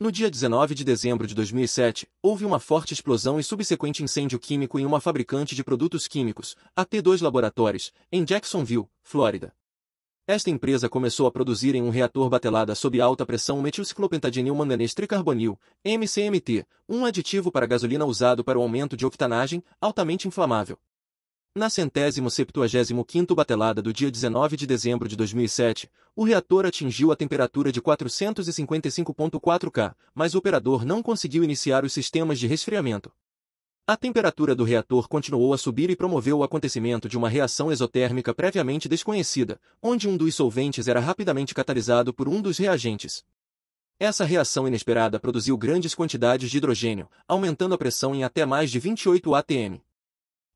No dia 19 de dezembro de 2007, houve uma forte explosão e subsequente incêndio químico em uma fabricante de produtos químicos, a T2 Laboratories, em Jacksonville, Flórida. Esta empresa começou a produzir em um reator batelada sob alta pressão metilciclopentadinil manganês tricarbonil, MCMT, um aditivo para gasolina usado para o aumento de octanagem, altamente inflamável. Na 175ª batelada do dia 19 de dezembro de 2007, o reator atingiu a temperatura de 455,4 K, mas o operador não conseguiu iniciar os sistemas de resfriamento. A temperatura do reator continuou a subir e promoveu o acontecimento de uma reação exotérmica previamente desconhecida, onde um dos solventes era rapidamente catalisado por um dos reagentes. Essa reação inesperada produziu grandes quantidades de hidrogênio, aumentando a pressão em até mais de 28 atm.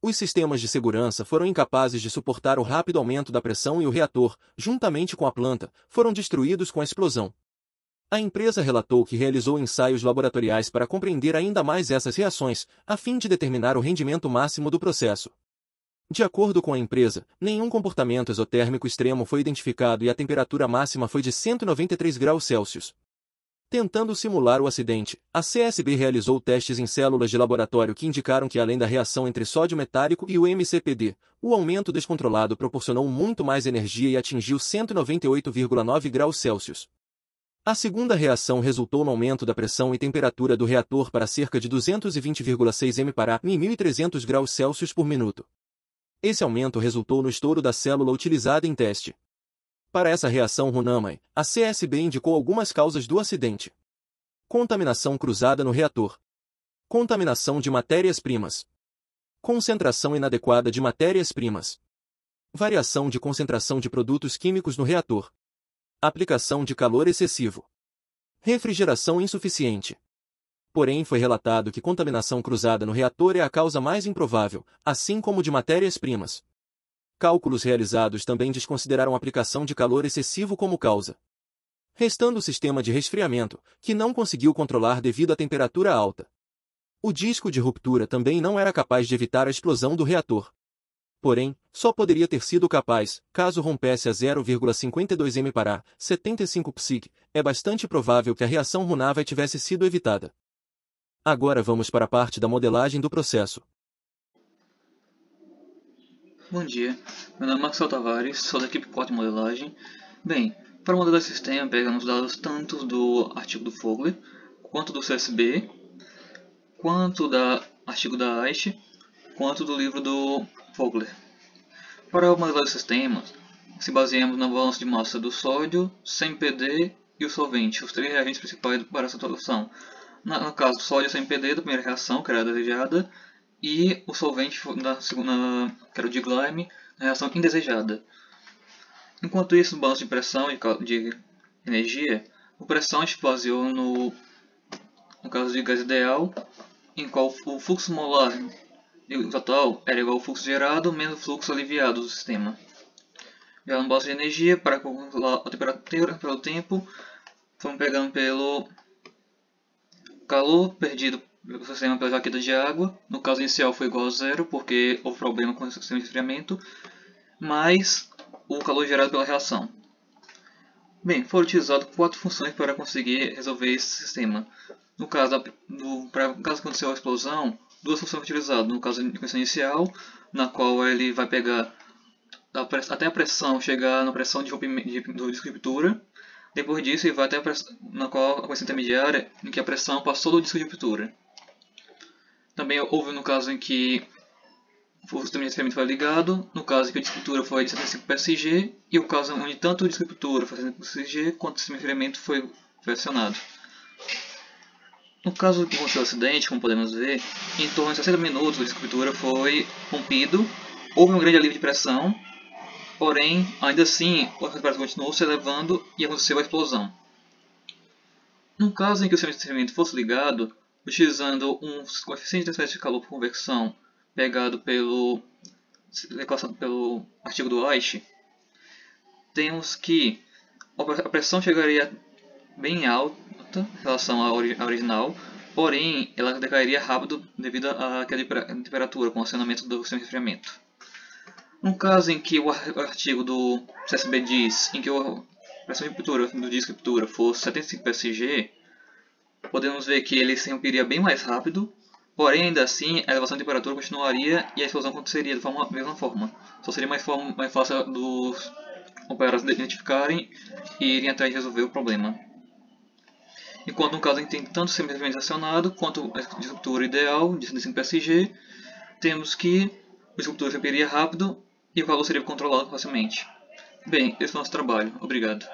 Os sistemas de segurança foram incapazes de suportar o rápido aumento da pressão e o reator, juntamente com a planta, foram destruídos com a explosão. A empresa relatou que realizou ensaios laboratoriais para compreender ainda mais essas reações, a fim de determinar o rendimento máximo do processo. De acordo com a empresa, nenhum comportamento exotérmico extremo foi identificado e a temperatura máxima foi de 193 graus Celsius. Tentando simular o acidente, a CSB realizou testes em células de laboratório que indicaram que além da reação entre sódio metálico e o MCPD, o aumento descontrolado proporcionou muito mais energia e atingiu 198,9 graus Celsius. A segunda reação resultou no aumento da pressão e temperatura do reator para cerca de 220,6 m para 1.300 graus Celsius por minuto. Esse aumento resultou no estouro da célula utilizada em teste. Para essa reação Runamai, a CSB indicou algumas causas do acidente. Contaminação cruzada no reator. Contaminação de matérias-primas. Concentração inadequada de matérias-primas. Variação de concentração de produtos químicos no reator. Aplicação de calor excessivo. Refrigeração insuficiente. Porém, foi relatado que contaminação cruzada no reator é a causa mais improvável, assim como de matérias-primas. Cálculos realizados também desconsideraram a aplicação de calor excessivo como causa. Restando o sistema de resfriamento, que não conseguiu controlar devido à temperatura alta. O disco de ruptura também não era capaz de evitar a explosão do reator. Porém, só poderia ter sido capaz, caso rompesse a 0,52 m para 75 psig, é bastante provável que a reação Runamai tivesse sido evitada. Agora vamos para a parte da modelagem do processo. Bom dia, meu nome é Marcelo Tavares, sou da equipe 4 de modelagem. Bem, para modelar esse sistema, pegamos dados tanto do artigo do Fogler, quanto do CSB, quanto do artigo da AISH, quanto do livro do Fogler. Para modelar o sistema, se baseamos na balança de massa do sódio, CMPD e o solvente, os três reagentes principais para essa solução. No caso, o sódio CMPD da primeira reação, que era a desejada, e o solvente da segunda, que era o diglime, na reação indesejada. Enquanto isso, no balanço de pressão e de energia, a pressão a gente baseou no caso de gás ideal, em qual o fluxo molar total era igual ao fluxo gerado menos o fluxo aliviado do sistema. Já no balanço de energia, para calcular a temperatura pelo tempo, fomos pegando pelo calor perdido pelo sistema pela jaqueta de água. No caso inicial foi igual a zero, porque houve problema com o sistema de resfriamento, mais o calor gerado pela reação. Bem, foram utilizadas 4 funções para conseguir resolver esse sistema. No caso, caso aconteceu a explosão, 2 funções foram utilizadas. No caso de condição inicial, na qual ele vai pegar até a pressão chegar na pressão de rompimento do disco de ruptura. Depois disso, ele vai até a pressão, na qual a condição intermediária, em que a pressão passou do disco de ruptura. Também houve no caso em que o sistema de resfriamento foi ligado, no caso em que a disco de ruptura foi de 75 psg, e o caso onde tanto o disco de ruptura foi de 75 psg, quanto o sistema de resfriamento foi acionado. No caso que aconteceu o acidente, como podemos ver, em torno de 60 minutos o disco de ruptura foi rompido, houve um grande alívio de pressão, porém, ainda assim, a temperatura continuou se elevando e aconteceu a explosão. No caso em que o sistema de resfriamento fosse ligado, utilizando um coeficiente de transferência de calor por convecção pegado pelo artigo do AISH, temos que a pressão chegaria bem alta em relação à original, porém ela decairia rápido devido à queda de temperatura com o acionamento do sistema de resfriamento. No caso em que o artigo do CSB diz em que a pressão de ruptura do disco de ruptura fosse 75 psg, podemos ver que ele se romperia bem mais rápido, porém ainda assim a elevação de temperatura continuaria e a explosão aconteceria da mesma forma. Só seria mais fácil dos operários identificarem e irem atrás de resolver o problema. Enquanto no caso a gente tem tanto o semi acionado quanto a disruptor ideal de 65 PSG, temos que o disruptor se romperia rápido e o calor seria controlado facilmente. Bem, esse é o nosso trabalho. Obrigado.